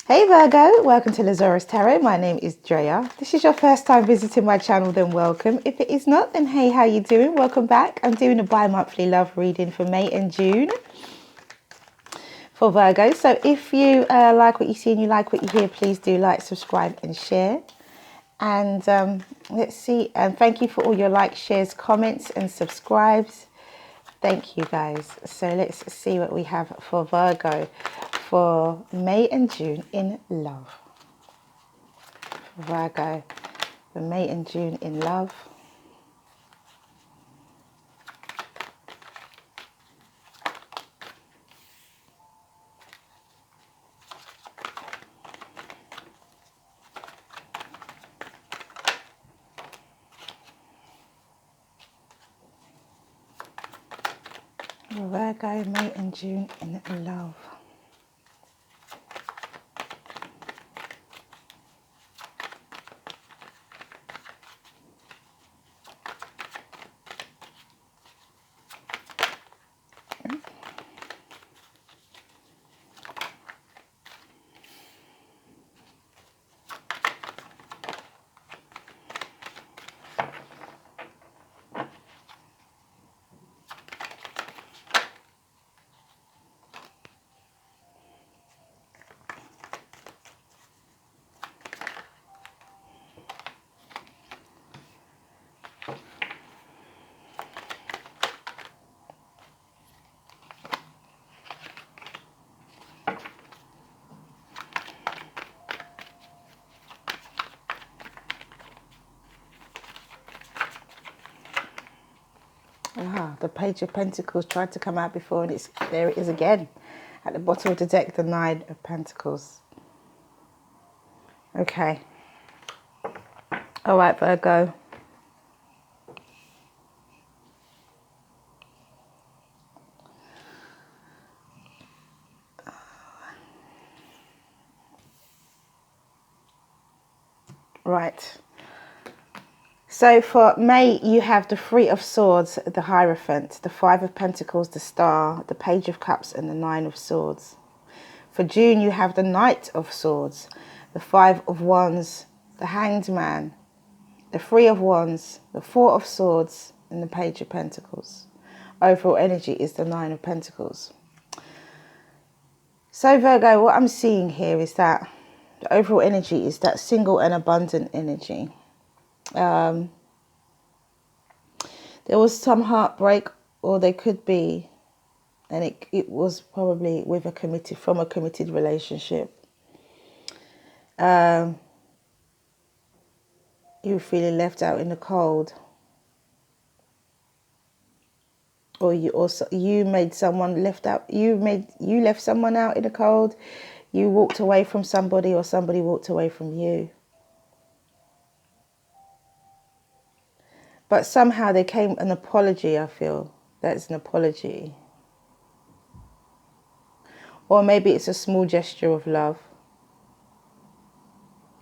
Hey Virgo, welcome to Zarious Tarot. My name is Drea. This is your first time visiting my channel, then welcome. If it is not, then hey, how you doing? Welcome back. I'm doing a bi-monthly love reading for May and June for Virgo. So if you like what you see and you like what you hear, please do like, subscribe and share. And let's see, and thank you for all your likes, shares, comments and subscribes. Thank you guys. So let's see what we have for Virgo for May and June in love. Virgo for May and June in love. Virgo, May and June in love. The Page of Pentacles tried to come out before, and there it is again. At the bottom of the deck, the Nine of Pentacles. Okay. All right, Virgo. Right. So for May, you have the Three of Swords, the Hierophant, the Five of Pentacles, the Star, the Page of Cups, and the Nine of Swords. For June, you have the Knight of Swords, the Five of Wands, the Hanged Man, the Three of Wands, the Four of Swords, and the Page of Pentacles. Overall energy is the Nine of Pentacles. So Virgo, what I'm seeing here is that the overall energy is that single and abundant energy. There was some heartbreak, or there could be, and it was probably with a committed relationship. You were feeling left out in the cold, or you made someone left out. You left someone out in the cold. You walked away from somebody, or somebody walked away from you. But somehow there came an apology, I feel. That's an apology. Or maybe it's a small gesture of love.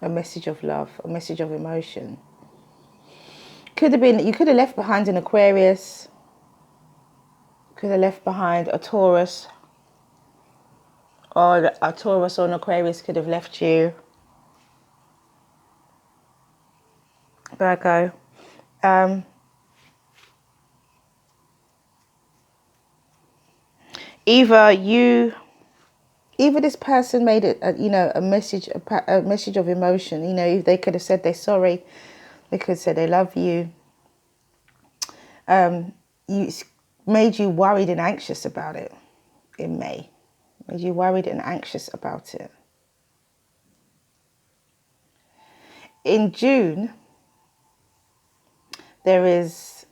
A message of love, a message of emotion. Could have been, you could have left behind an Aquarius. Could have left behind a Taurus. Or a Taurus or an Aquarius could have left you. Virgo. Either this person made it, a message of emotion. If they could have said they're sorry, they could have said they love you. Made you worried and anxious about it in May. Made you worried and anxious about it. In June, there is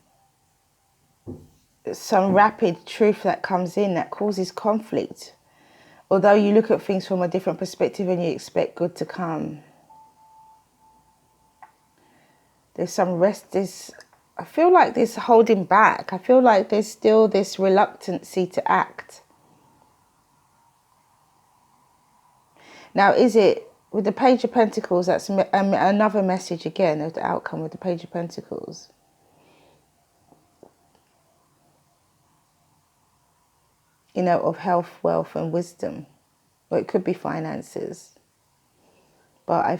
some rapid truth that comes in that causes conflict. Although you look at things from a different perspective and you expect good to come. There's some rest. I feel like there's holding back. I feel like there's still this reluctancy to act. Now, is it with the Page of Pentacles? That's another message again of the outcome with the Page of Pentacles. Of health, wealth and wisdom. Or it could be finances. But I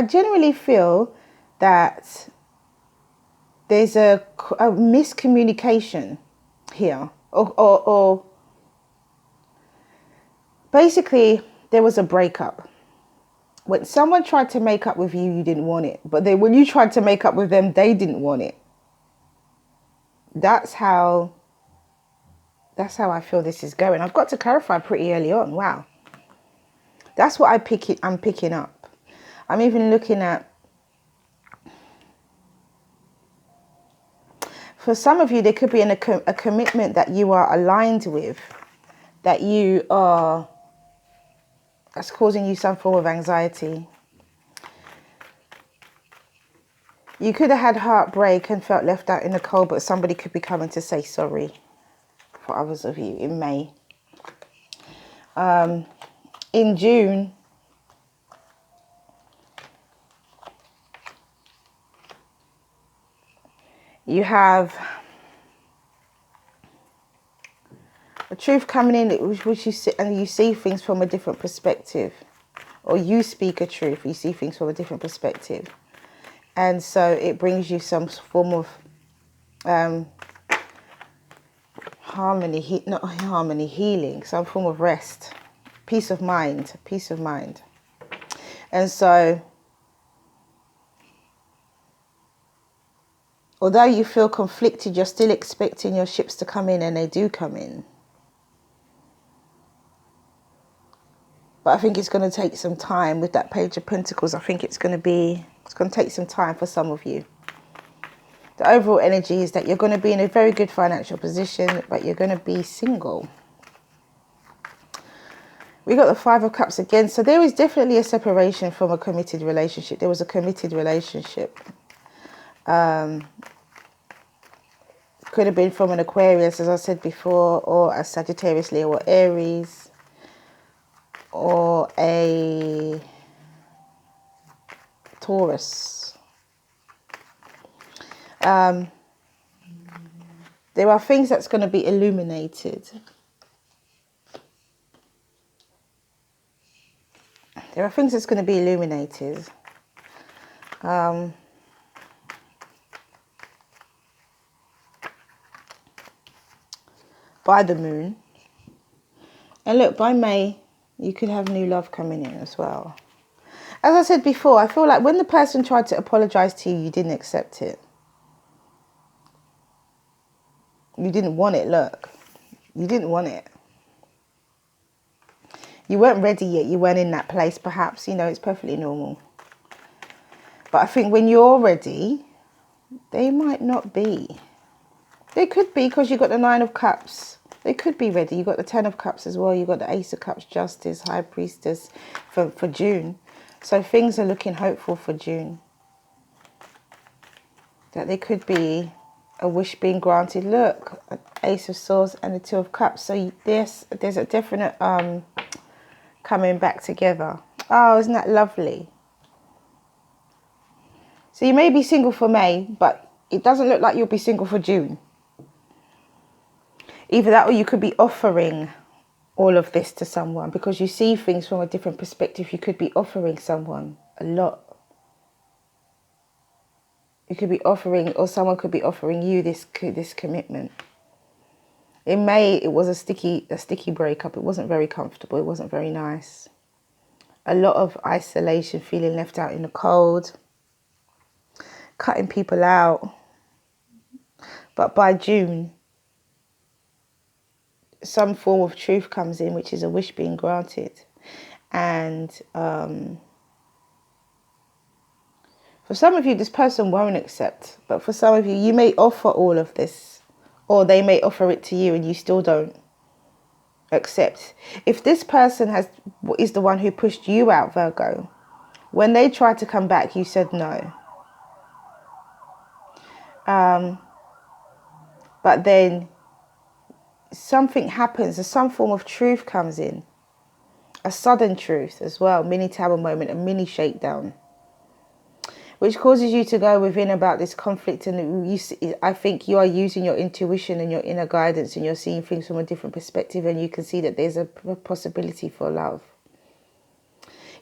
generally feel that there's a miscommunication here, or basically there was a breakup. When someone tried to make up with you, you didn't want it. But then when you tried to make up with them, they didn't want it. That's how I feel this is going. I've got to clarify pretty early on. Wow. That's what I'm picking up. I'm even looking at, for some of you, there could be a commitment that you are aligned with, that's causing you some form of anxiety. You could have had heartbreak and felt left out in the cold, but somebody could be coming to say sorry for others of you in May. In June, you have a truth coming in, which you see, and you see things from a different perspective, or you speak a truth, you see things from a different perspective, and so it brings you some form of healing, some form of rest, peace of mind. And so, although you feel conflicted, you're still expecting your ships to come in, and they do come in. But I think it's going to take some time with that Page of Pentacles. I think it's going to take some time for some of you. The overall energy is that you're going to be in a very good financial position, but you're going to be single. We got the Five of Cups again. So there is definitely a separation from a committed relationship. There was a committed relationship. Could have been from an Aquarius, as I said before, or a Sagittarius, Leo, or Aries, or a Taurus. There are things that's going to be illuminated. By the moon. And look, by May, you could have new love coming in as well. As I said before, I feel like when the person tried to apologize to you, you didn't accept it. You didn't want it, look. You didn't want it. You weren't ready yet. You weren't in that place, perhaps. You know, it's perfectly normal. But I think when you're ready, they might not be. They could be, because you've got the Nine of Cups. They could be ready. You've got the Ten of Cups as well. You've got the Ace of Cups, Justice, High Priestess for June. So things are looking hopeful for June. That there could be a wish being granted. Look, Ace of Swords and the Two of Cups. So there's a definite coming back together. Oh, isn't that lovely? So you may be single for May, but it doesn't look like you'll be single for June. Either that, or you could be offering all of this to someone, because you see things from a different perspective. You could be offering someone a lot. You could be offering, or someone could be offering you this commitment. In May, it was a sticky breakup. It wasn't very comfortable. It wasn't very nice. A lot of isolation, feeling left out in the cold, cutting people out. But by June, some form of truth comes in, which is a wish being granted. And for some of you, this person won't accept. But for some of you, you may offer all of this, or they may offer it to you and you still don't accept. If this person is the one who pushed you out, Virgo, when they tried to come back, you said no. But then something happens, some form of truth comes in. A sudden truth as well, mini tower moment, a mini shakedown. which causes you to go within about this conflict. And I think you are using your intuition and your inner guidance, and you're seeing things from a different perspective, and you can see that there's a possibility for love.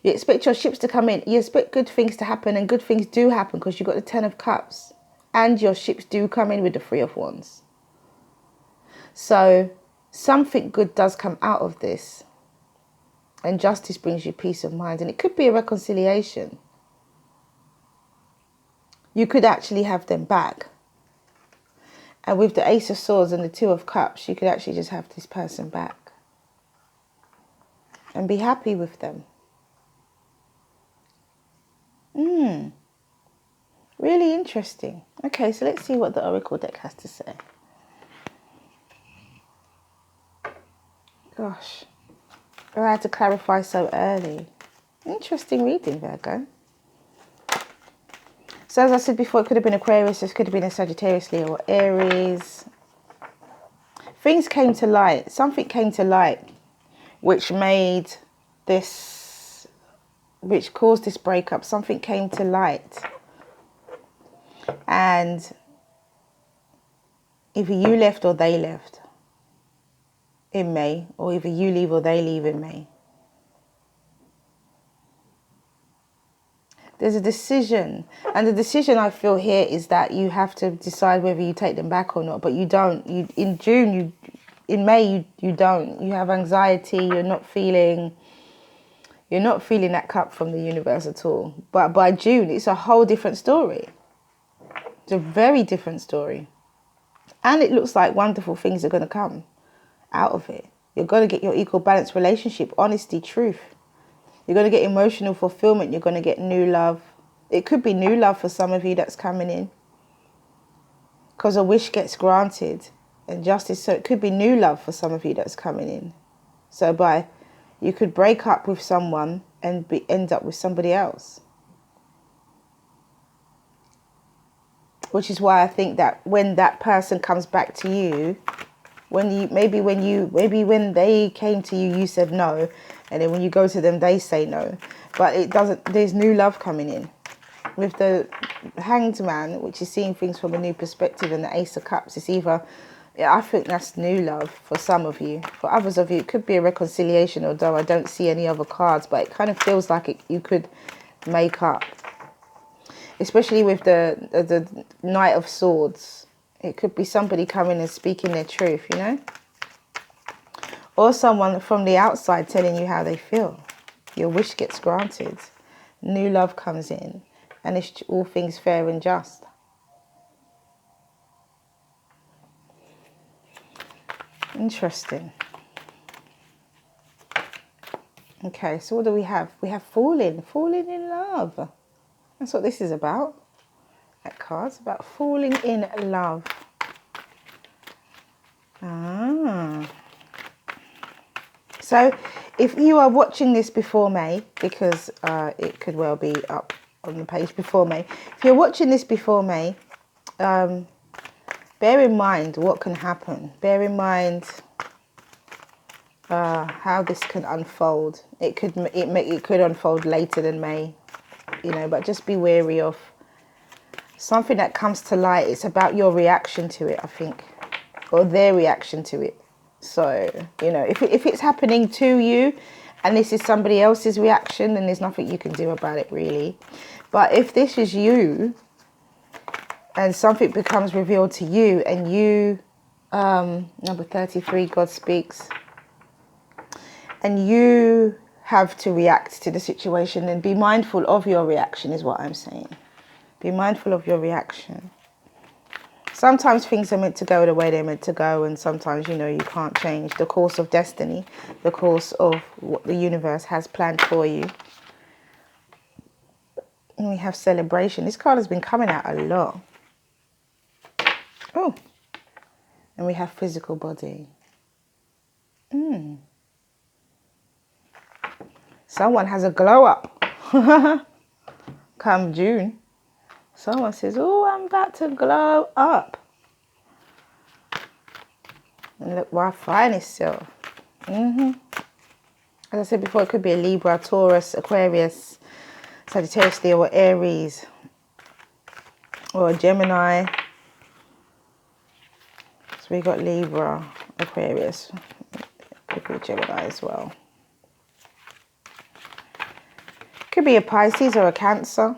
You expect your ships to come in. You expect good things to happen, and good things do happen because you've got the 10 of Cups. And your ships do come in with the 3 of Wands. So something good does come out of this. And justice brings you peace of mind. And it could be a reconciliation. You could actually have them back. And with the Ace of Swords and the 2 of Cups, you could actually just have this person back. And be happy with them. Really interesting. Okay, so let's see what the Oracle deck has to say. Gosh, I had to clarify so early. Interesting reading, Virgo. So as I said before, it could have been Aquarius, this could have been a Sagittarius, Leo, or Aries. Things came to light. Something came to light which made this, which caused this breakup. Something came to light. And either you left or they left in May, or either you leave or they leave in May. There's a decision, and the decision I feel here is that you have to decide whether you take them back or not, but you don't. In June, in May, you don't. You have anxiety, you're not feeling that cup from the universe at all. But by June, it's a whole different story. It's a very different story. And it looks like wonderful things are going to come out of it. You're going to get your equal balanced relationship, honesty, truth. You're going to get emotional fulfillment. You're going to get new love. It could be new love for some of you that's coming in. Because a wish gets granted and justice. So it could be new love for some of you that's coming in. So you could break up with someone and end up with somebody else. Which is why I think that when that person comes back to you, maybe when they came to you, you said no, and then when you go to them, they say no. But it doesn't. There's new love coming in with the Hanged Man, which is seeing things from a new perspective, and the Ace of Cups. It's either, I think that's new love for some of you. For others of you, it could be a reconciliation. Although I don't see any other cards, but it kind of feels like you could make up. Especially with the Knight of Swords. It could be somebody coming and speaking their truth, you know? Or someone from the outside telling you how they feel. Your wish gets granted. New love comes in. And it's all things fair and just. Interesting. Okay, so what do we have? We have falling in love. That's what this is about. That card's about falling in love. So if you are watching this before May, because it could well be up on the page before May. If you're watching this before May, bear in mind what can happen. Bear in mind how this can unfold. It could unfold later than May. You know, but just be wary of something that comes to light. It's about your reaction to it, I think, or their reaction to it. So, you know, if it's happening to you and this is somebody else's reaction, then there's nothing you can do about it, really. But if this is you and something becomes revealed to you and you, number 33, God speaks, and you have to react to the situation, then be mindful of your reaction is what I'm saying. Be mindful of your reaction. Sometimes things are meant to go the way they're meant to go, and sometimes, you know, you can't change the course of destiny, the course of what the universe has planned for you. And we have celebration. This card has been coming out a lot. Oh, and we have physical body. Someone has a glow up. Come June. Someone says, oh, I'm about to glow up. And look my finest self. As I said before, it could be a Libra, Taurus, Aquarius, Sagittarius, Leo, or Aries. or a Gemini. So we got Libra, Aquarius, could be Gemini as well. Could be a Pisces or a Cancer.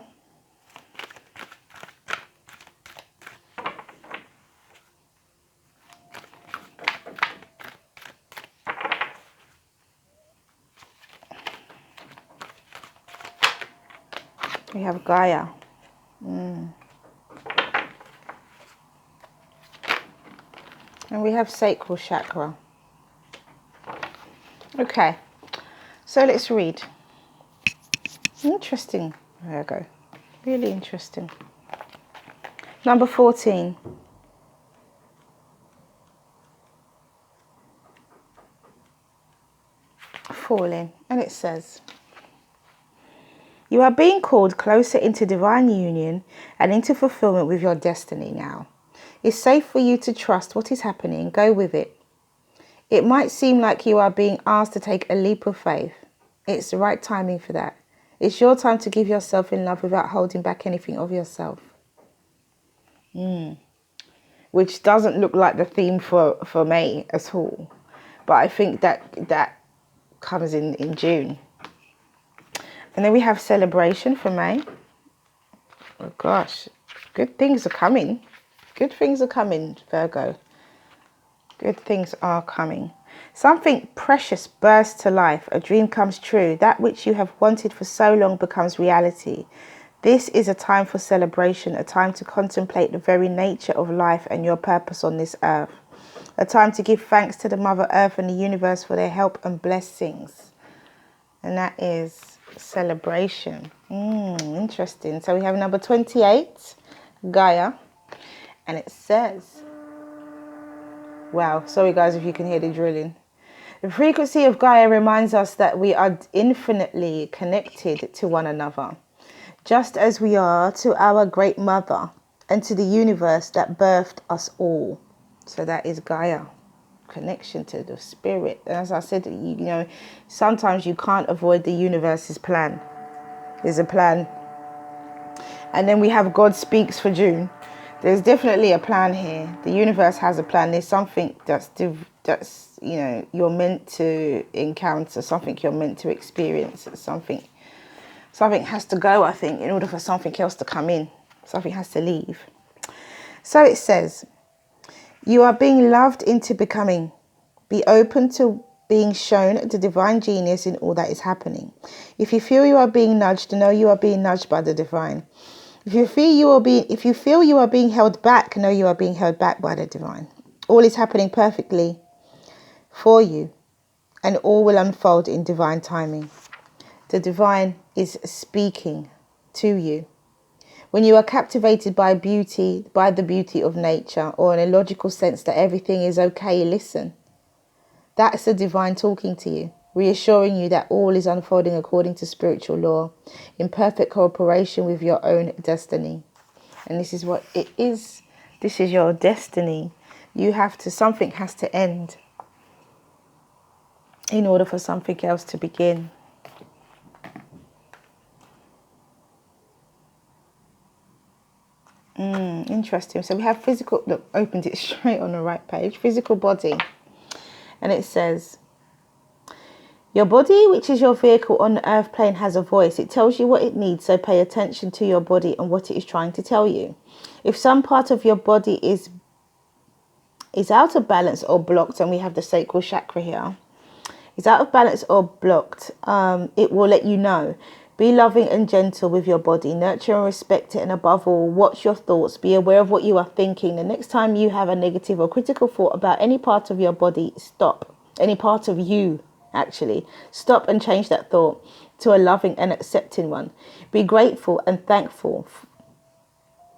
We have Gaia. And we have sacral chakra. Okay, so let's read. Interesting, Virgo. Really interesting. Number 14. Falling. And it says, you are being called closer into divine union and into fulfillment with your destiny now. It's safe for you to trust what is happening. Go with it. It might seem like you are being asked to take a leap of faith. It's the right timing for that. It's your time to give yourself in love without holding back anything of yourself. Which doesn't look like the theme for May at all. But I think that comes in June. And then we have celebration for May. Oh gosh, good things are coming. Good things are coming, Virgo. Good things are coming. Something precious bursts to life. A dream comes true. That which you have wanted for so long becomes reality. This is a time for celebration, a time to contemplate the very nature of life and your purpose on this earth. A time to give thanks to the Mother Earth and the universe for their help and blessings. And that is celebration. Interesting. So we have number 28, Gaia. And it says, wow, sorry guys if you can hear the drilling. The frequency of Gaia reminds us that we are infinitely connected to one another, just as we are to our great mother and to the universe that birthed us all. So that is Gaia, connection to the spirit. And as I said, you know, sometimes you can't avoid the universe's plan. There's a plan. And then we have God speaks for June. There's definitely a plan here. The universe has a plan. There's something that's you know, you're meant to encounter, something you're meant to experience, something has to go, I think, in order for something else to come in. Something has to leave. So it says, you are being loved into becoming. Be open to being shown the divine genius in all that is happening. If you feel you are being nudged, know you are being nudged by the divine. If you feel you are being held back, know you are being held back by the divine. All is happening perfectly for you, and all will unfold in divine timing. The divine is speaking to you. When you are captivated by the beauty of nature, or in a logical sense that everything is okay, listen. That's the divine talking to you, reassuring you that all is unfolding according to spiritual law, in perfect cooperation with your own destiny. And this is what it is. This is your destiny. Something has to end in order for something else to begin. Interesting. So we have physical, look, opened it straight on the right page, physical body. And it says, your body, which is your vehicle on the earth plane, has a voice. It tells you what it needs, so pay attention to your body and what it is trying to tell you. If some part of your body is out of balance or blocked, and we have the sacral chakra here, is out of balance or blocked, it will let you know. Be loving and gentle with your body. Nurture and respect it. And above all, watch your thoughts. Be aware of what you are thinking. The next time you have a negative or critical thought about any part of your body, stop. Any part of you, actually. Stop and change that thought to a loving and accepting one. Be grateful and thankful.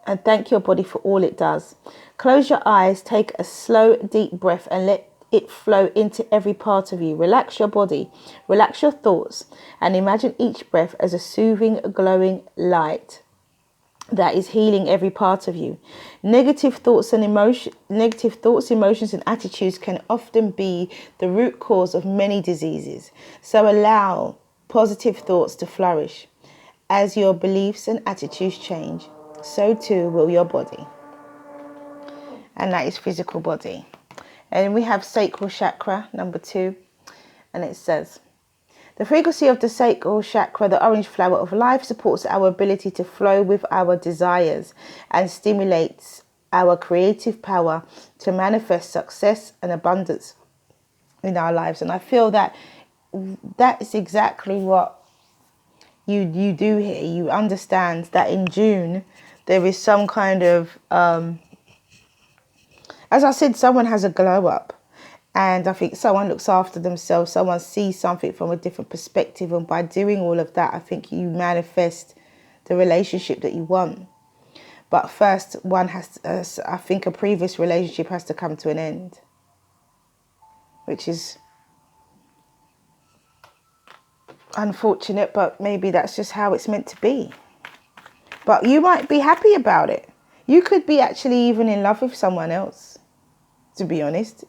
And thank your body for all it does. Close your eyes. Take a slow, deep breath and let it flow into every part of you. Relax your body, relax your thoughts, and imagine each breath as a soothing, glowing light that is healing every part of you. Negative thoughts, emotions, and attitudes can often be the root cause of many diseases. So allow positive thoughts to flourish as your beliefs and attitudes change. so too will your body. And that is physical body. And we have sacral chakra, number 2. And it says, the frequency of the sacral chakra, the orange flower of life, supports our ability to flow with our desires and stimulates our creative power to manifest success and abundance in our lives. And I feel that that is exactly what you do here. You understand that in June there is some kind of, as I said, someone has a glow up. And I think someone looks after themselves, someone sees something from a different perspective. And by doing all of that, I think you manifest the relationship that you want. But first, one has to, I think a previous relationship has to come to an end. Which is unfortunate, but maybe that's just how it's meant to be. But you might be happy about it. You could be actually even in love with someone else, to be honest.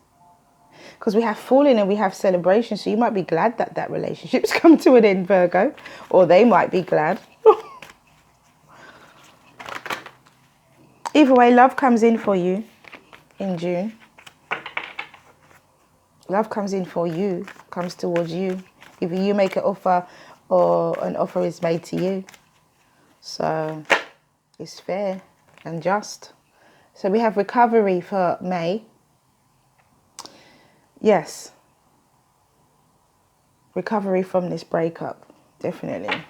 Because we have falling and we have celebration. So you might be glad that that relationship's come to an end, Virgo. Or they might be glad. Either way, love comes in for you in June. Love comes in for you, comes towards you. Either you make an offer or an offer is made to you. So it's fair and just. So we have recovery for May. Yes. Recovery from this breakup, definitely.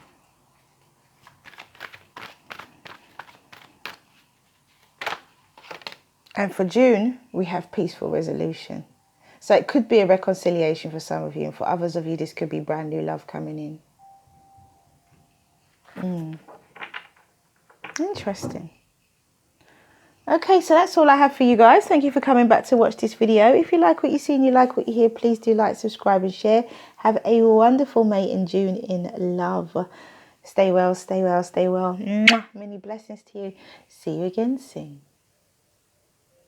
And for June, we have peaceful resolution. So it could be a reconciliation for some of you, and for others of you, this could be brand new love coming in. Interesting. Okay, so that's all I have for you guys. Thank you for coming back to watch this video. If you like what you see and you like what you hear, please do like, subscribe and share. Have a wonderful May and June in love. Stay well, stay well, stay well. Mwah. Many blessings to you. See you again soon.